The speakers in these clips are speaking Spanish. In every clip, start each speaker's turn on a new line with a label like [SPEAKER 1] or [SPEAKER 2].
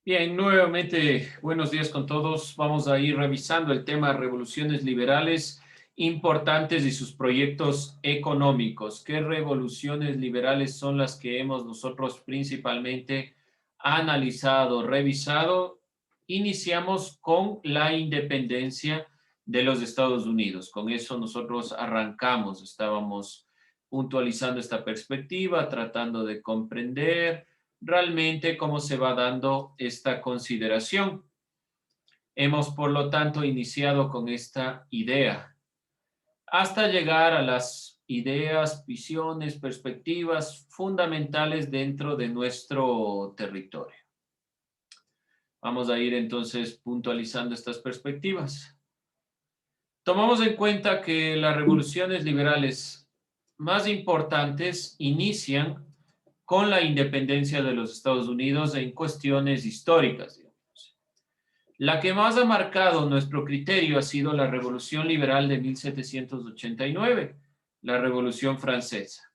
[SPEAKER 1] Bien, nuevamente, buenos días con todos. Vamos a ir revisando el tema de revoluciones liberales importantes y sus proyectos económicos. ¿Qué revoluciones liberales son las que hemos nosotros principalmente analizado, revisado? Iniciamos con la independencia de los Estados Unidos. Con eso nosotros arrancamos. Estábamos puntualizando esta perspectiva, tratando de comprender realmente cómo se va dando esta consideración. Hemos, por lo tanto, iniciado con esta idea hasta llegar a las ideas, visiones, perspectivas fundamentales dentro de nuestro territorio. Vamos a ir entonces puntualizando estas perspectivas. Tomamos en cuenta que las revoluciones liberales más importantes inician con la independencia de los Estados Unidos en cuestiones históricas, digamos. La que más ha marcado nuestro criterio ha sido la Revolución Liberal de 1789, la Revolución Francesa.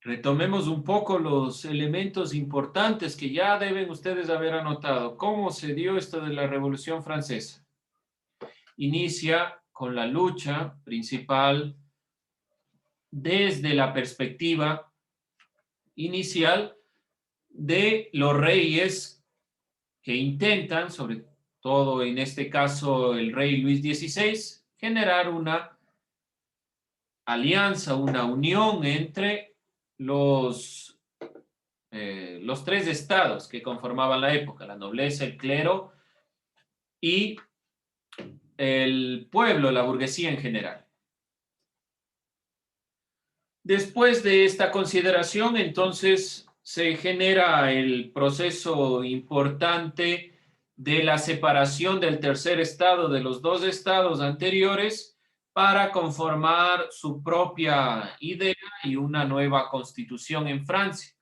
[SPEAKER 1] Retomemos un poco los elementos importantes que ya deben ustedes haber anotado. ¿Cómo se dio esto de la Revolución Francesa? Inicia con la lucha principal desde la perspectiva inicial de los reyes que intentan, sobre todo en este caso el rey Luis XVI, generar una alianza, una unión entre los tres estados que conformaban la época, la nobleza, el clero y el pueblo, la burguesía en general. Después de esta consideración, entonces, se genera el proceso importante de la separación del tercer estado de los dos estados anteriores para conformar su propia idea y una nueva constitución en Francia.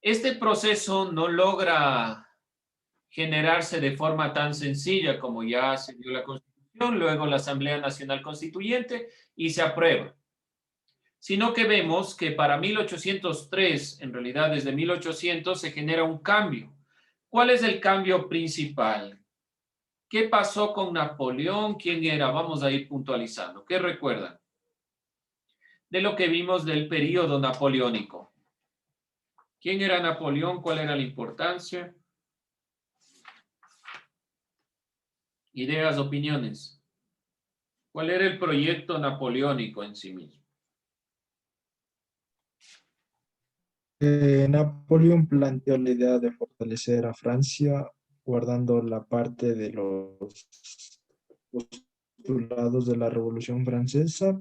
[SPEAKER 1] Este proceso no logra generarse de forma tan sencilla como ya se dio la constitución, luego la Asamblea Nacional Constituyente y se aprueba, sino que vemos que para 1803, en realidad desde 1800, se genera un cambio. ¿Cuál es el cambio principal? ¿Qué pasó con Napoleón? ¿Quién era? Vamos a ir puntualizando. ¿Qué recuerdan de lo que vimos del periodo napoleónico? ¿Quién era Napoleón? ¿Cuál era la importancia? Ideas, opiniones. ¿Cuál era el proyecto napoleónico en sí mismo?
[SPEAKER 2] Napoleón planteó la idea de fortalecer a Francia, guardando la parte de los postulados de la Revolución Francesa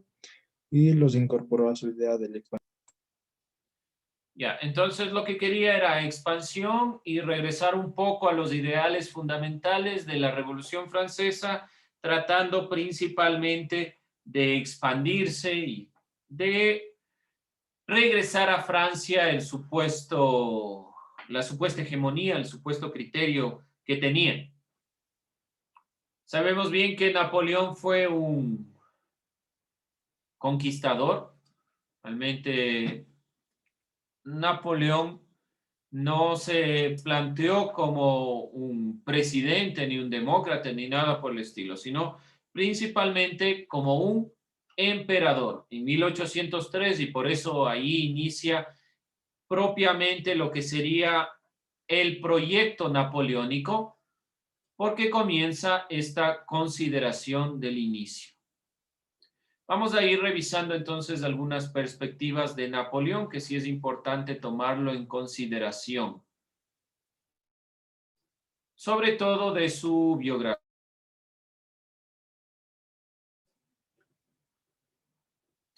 [SPEAKER 2] y los incorporó a su idea de la expansión.
[SPEAKER 1] Ya, entonces lo que quería era expansión y regresar un poco a los ideales fundamentales de la Revolución Francesa, tratando principalmente de expandirse y de regresar a Francia la supuesta hegemonía, el supuesto criterio que tenían. Sabemos bien que Napoleón fue un conquistador, realmente Napoleón no se planteó como un presidente, ni un demócrata, ni nada por el estilo, sino principalmente como un emperador en 1803, y por eso ahí inicia propiamente lo que sería el proyecto napoleónico, porque comienza esta consideración del inicio. Vamos a ir revisando entonces algunas perspectivas de Napoleón, que sí es importante tomarlo en consideración, sobre todo de su biografía.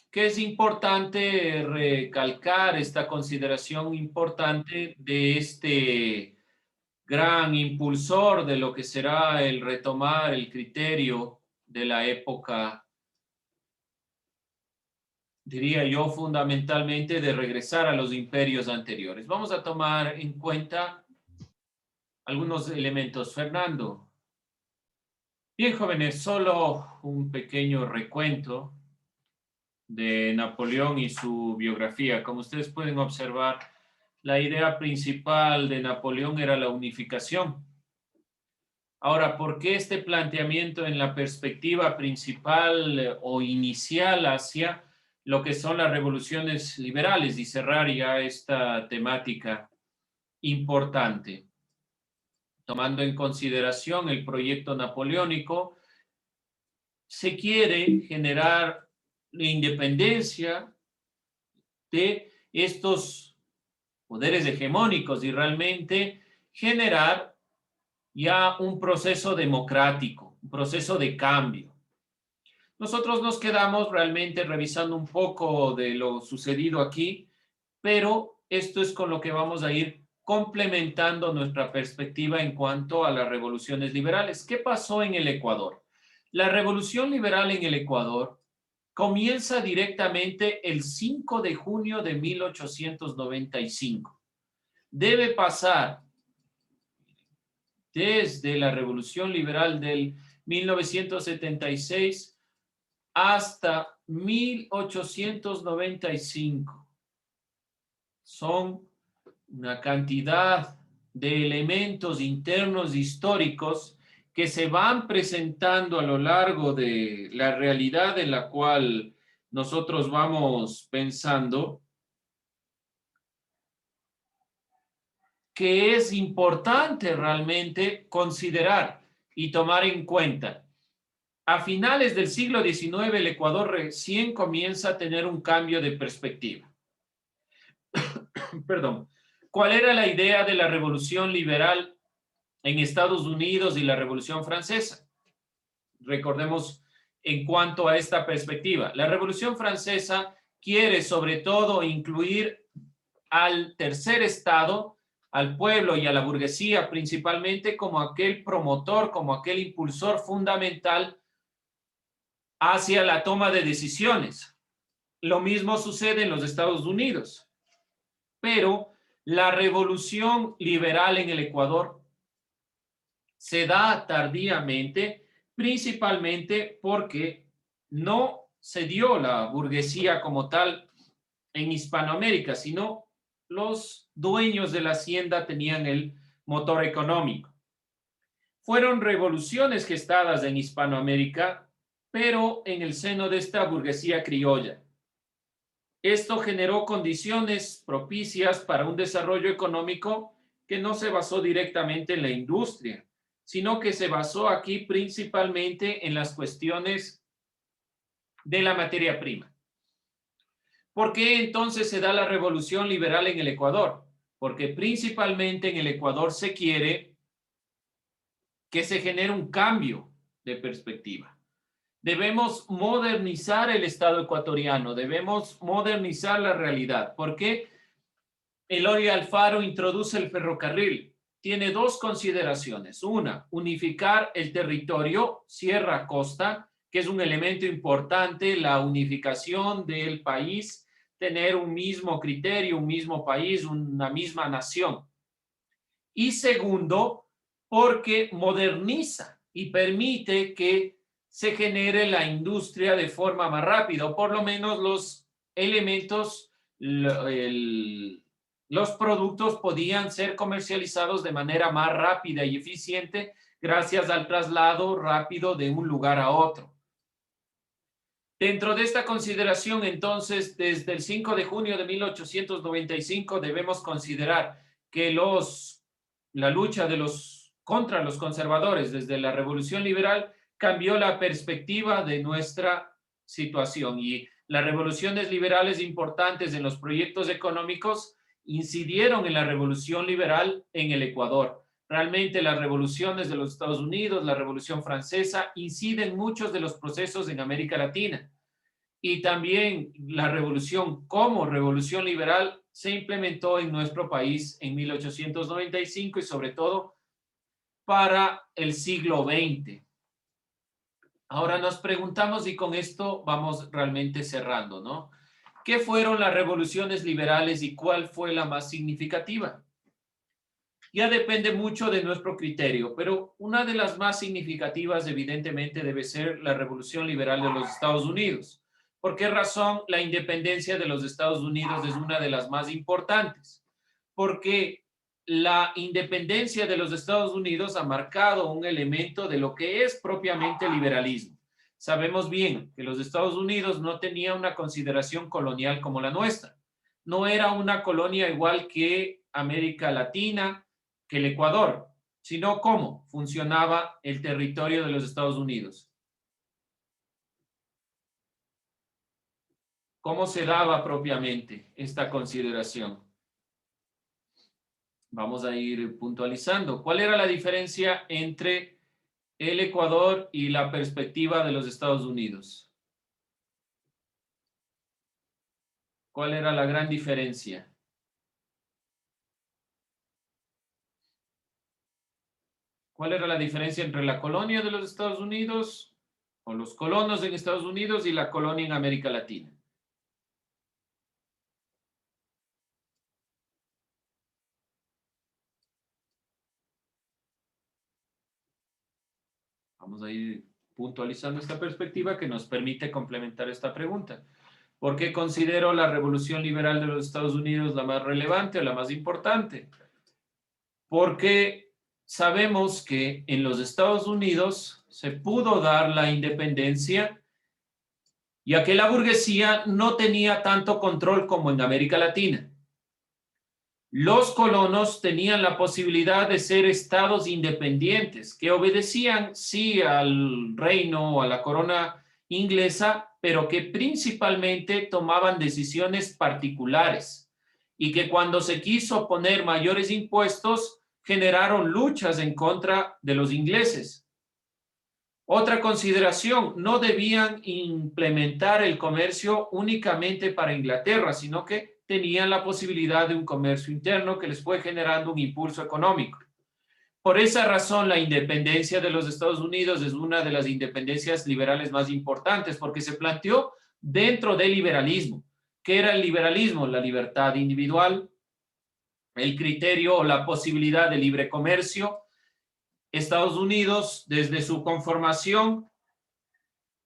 [SPEAKER 1] Que es importante recalcar esta consideración importante de este gran impulsor de lo que será el retomar el criterio de la época, diría yo, fundamentalmente de regresar a los imperios anteriores. Vamos a tomar en cuenta algunos elementos. Fernando. Bien, jóvenes, solo un pequeño recuento de Napoleón y su biografía. Como ustedes pueden observar, La idea principal de Napoleón era la unificación. Ahora, ¿por qué este planteamiento en la perspectiva principal o inicial hacia lo que son las revoluciones liberales? Y cerrar ya esta temática importante, tomando en consideración el proyecto napoleónico, se quiere generar la independencia de estos poderes hegemónicos y realmente generar ya un proceso democrático, un proceso de cambio. Nosotros nos quedamos realmente revisando un poco de lo sucedido aquí, pero esto es con lo que vamos a ir complementando nuestra perspectiva en cuanto a las revoluciones liberales. ¿Qué pasó en el Ecuador? La revolución liberal en el Ecuador comienza directamente el 5 de junio de 1895. Debe pasar desde la revolución liberal del 1976 hasta 1895. Son una cantidad de elementos internos históricos que se van presentando a lo largo de la realidad en la cual nosotros vamos pensando, que es importante realmente considerar y tomar en cuenta. A finales del siglo XIX, el Ecuador recién comienza a tener un cambio de perspectiva. Perdón. ¿Cuál era la idea de la revolución liberal en Estados Unidos y la revolución francesa? Recordemos en cuanto a esta perspectiva. La revolución francesa quiere sobre todo incluir al tercer estado, al pueblo y a la burguesía principalmente como aquel promotor, como aquel impulsor fundamental hacia la toma de decisiones. Lo mismo sucede en los Estados Unidos, pero la revolución liberal en el Ecuador se da tardíamente, principalmente porque no se dio la burguesía como tal en Hispanoamérica, sino los dueños de la hacienda tenían el motor económico. Fueron revoluciones gestadas en Hispanoamérica, pero en el seno de esta burguesía criolla. Esto generó condiciones propicias para un desarrollo económico que no se basó directamente en la industria, sino que se basó aquí principalmente en las cuestiones de la materia prima. ¿Por qué entonces se da la revolución liberal en el Ecuador? Porque principalmente en el Ecuador se quiere que se genere un cambio de perspectiva. Debemos modernizar el Estado ecuatoriano, debemos modernizar la realidad. ¿Por qué? Eloy Alfaro introduce el ferrocarril. Tiene dos consideraciones. Una, unificar el territorio sierra-costa, que es un elemento importante, la unificación del país, tener un mismo criterio, un mismo país, una misma nación. Y segundo, porque moderniza y permite que se genere la industria de forma más rápida, o por lo menos los elementos, los productos podían ser comercializados de manera más rápida y eficiente gracias al traslado rápido de un lugar a otro. Dentro de esta consideración, entonces, desde el 5 de junio de 1895 debemos considerar que la lucha contra los conservadores desde la Revolución Liberal cambió la perspectiva de nuestra situación y las revoluciones liberales importantes en los proyectos económicos incidieron en la Revolución Liberal en el Ecuador. Realmente las revoluciones de los Estados Unidos, la Revolución Francesa, inciden en muchos de los procesos en América Latina. Y también la revolución como revolución liberal se implementó en nuestro país en 1895 y sobre todo para el siglo XX. Ahora nos preguntamos, y con esto vamos realmente cerrando, ¿no? ¿Qué fueron las revoluciones liberales y cuál fue la más significativa? Ya depende mucho de nuestro criterio, pero una de las más significativas evidentemente debe ser la Revolución Liberal de los Estados Unidos. ¿Por qué razón? La independencia de los Estados Unidos es una de las más importantes. porque la independencia de los Estados Unidos ha marcado un elemento de lo que es propiamente liberalismo. Sabemos bien que los Estados Unidos no tenía una consideración colonial como la nuestra. No era una colonia igual que América Latina, que el Ecuador, sino cómo funcionaba el territorio de los Estados Unidos. ¿Cómo se daba propiamente esta consideración? Vamos a ir puntualizando. ¿Cuál era la diferencia entre el Ecuador y la perspectiva de los Estados Unidos? ¿Cuál era la gran diferencia? ¿Cuál era la diferencia entre la colonia de los Estados Unidos o los colonos en Estados Unidos y la colonia en América Latina? Vamos a ir puntualizando esta perspectiva que nos permite complementar esta pregunta. ¿Por qué considero la revolución liberal de los Estados Unidos la más relevante o la más importante? Porque sabemos que en los Estados Unidos se pudo dar la independencia, ya que la burguesía no tenía tanto control como en América Latina. Los colonos tenían la posibilidad de ser estados independientes que obedecían, sí, al reino o a la corona inglesa, pero que principalmente tomaban decisiones particulares y que cuando se quiso poner mayores impuestos generaron luchas en contra de los ingleses. Otra consideración, no debían implementar el comercio únicamente para Inglaterra, sino que tenían la posibilidad de un comercio interno que les fue generando un impulso económico. Por esa razón, la independencia de los Estados Unidos es una de las independencias liberales más importantes, porque se planteó dentro del liberalismo. ¿Qué era el liberalismo? La libertad individual, el criterio o la posibilidad de libre comercio. Estados Unidos, desde su conformación,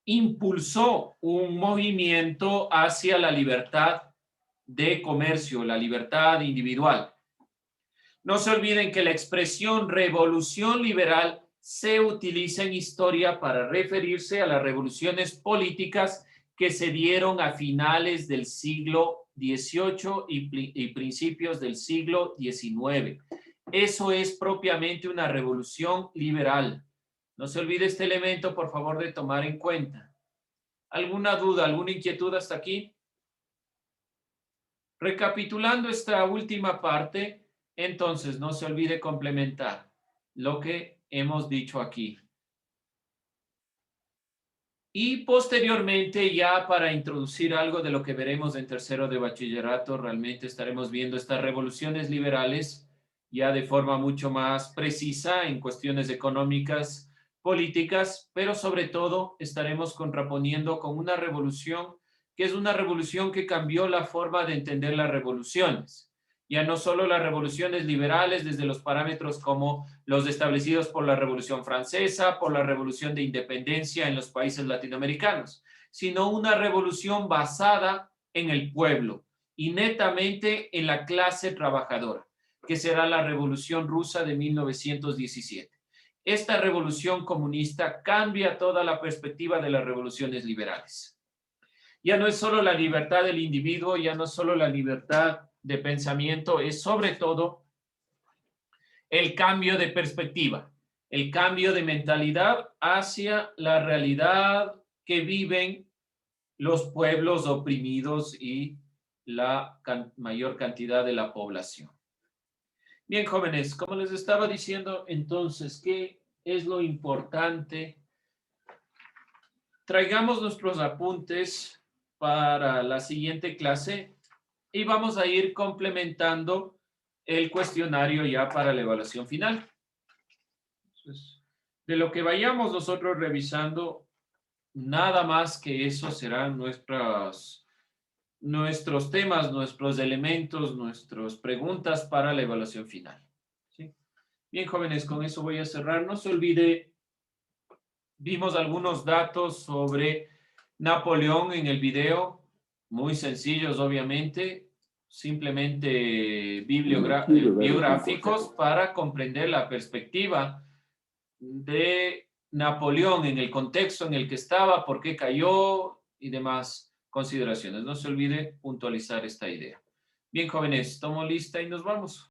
[SPEAKER 1] impulsó un movimiento hacia la libertad de comercio, la libertad individual. No se olviden que la expresión revolución liberal se utiliza en historia para referirse a las revoluciones políticas que se dieron a finales del siglo XVIII y principios del siglo XIX. Eso es propiamente una revolución liberal. No se olvide este elemento, por favor, de tomar en cuenta. ¿Alguna duda, alguna inquietud hasta aquí? Recapitulando esta última parte, entonces no se olvide complementar lo que hemos dicho aquí. Y posteriormente, ya para introducir algo de lo que veremos en tercero de bachillerato, realmente estaremos viendo estas revoluciones liberales ya de forma mucho más precisa en cuestiones económicas, políticas, pero sobre todo estaremos contraponiendo con una revolución que es una revolución que cambió la forma de entender las revoluciones. Ya no solo las revoluciones liberales desde los parámetros como los establecidos por la Revolución Francesa, por la Revolución de Independencia en los países latinoamericanos, sino una revolución basada en el pueblo y netamente en la clase trabajadora, que será la Revolución Rusa de 1917. Esta revolución comunista cambia toda la perspectiva de las revoluciones liberales. Ya no es solo la libertad del individuo, ya no es solo la libertad de pensamiento, es sobre todo el cambio de perspectiva, el cambio de mentalidad hacia la realidad que viven los pueblos oprimidos y la mayor cantidad de la población. Bien, jóvenes, como les estaba diciendo, entonces, ¿qué es lo importante? Traigamos nuestros apuntes para la siguiente clase y vamos a ir complementando el cuestionario ya para la evaluación final. Entonces, de lo que vayamos nosotros revisando, nada más que eso serán nuestros temas, nuestros elementos, nuestras preguntas para la evaluación final. ¿Sí? Bien, jóvenes, con eso voy a cerrar. No se olvide, vimos algunos datos sobre Napoleón en el video, muy sencillos, obviamente. simplemente biográficos para comprender la perspectiva de Napoleón en el contexto en el que estaba, por qué cayó y demás consideraciones. No se olvide puntualizar esta idea. Bien, jóvenes, tomo lista y nos vamos.